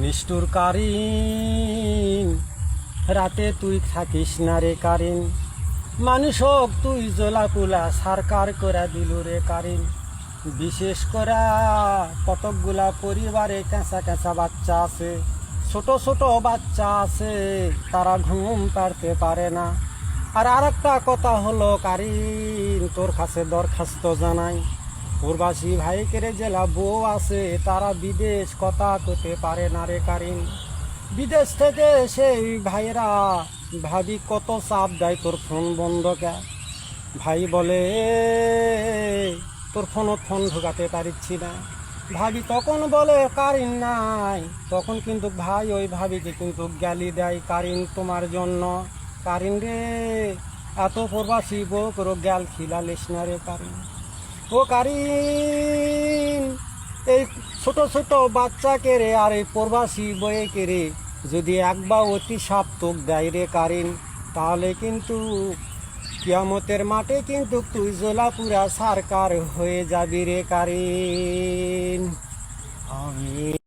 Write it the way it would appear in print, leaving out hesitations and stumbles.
নিষ্ঠুর কারিন, রাতে তুই থাকিস না রে কারিন, মানুষ হোক তুই জোলাপুলা সারকার করে দিল রে কারিন। বিশেষ করে কতকগুলা পরিবারে কাঁচা কাঁচা বাচ্চা আছে, ছোট ছোট বাচ্চা আছে, তারা ঘুম পাড়তে পারে না। আর একটা কথা হলো কারিন, তোর কাছে দরখাস্ত জানাই, প্রবাসী ভাইকেরে জেলা বউ আছে, তারা বিদেশ কথা করতে পারে না রে কারিন। বিদেশ থেকে সেই ভাইরা ভাবি কত চাপ দেয়, তোর ফোন বন্ধ কে? ভাই বলে তোর ফোন ঢোকাতে পারছি না। ভাবি তখন বলে কারিন নাই, তখন কিন্তু ভাই ওই ভাবিকে কিন্তু গালি দেয়, কারিন তোমার জন্য। কারিন রে, এত প্রবাসী বউ করো গ্যাল খিলালিস না রে কারিন। ও কারিন, এই ছোট ছোট বাচ্চাকে রে আর এই প্রবাসী বইকে রে যদি একবার অতি সাপ্তক দেয় রে কারিন, তাহলে কিন্তু কিয়ামতের মাঠে কিন্তু তুই জোলাপুরা সরকার হয়ে যাবি রে কারিন। আমি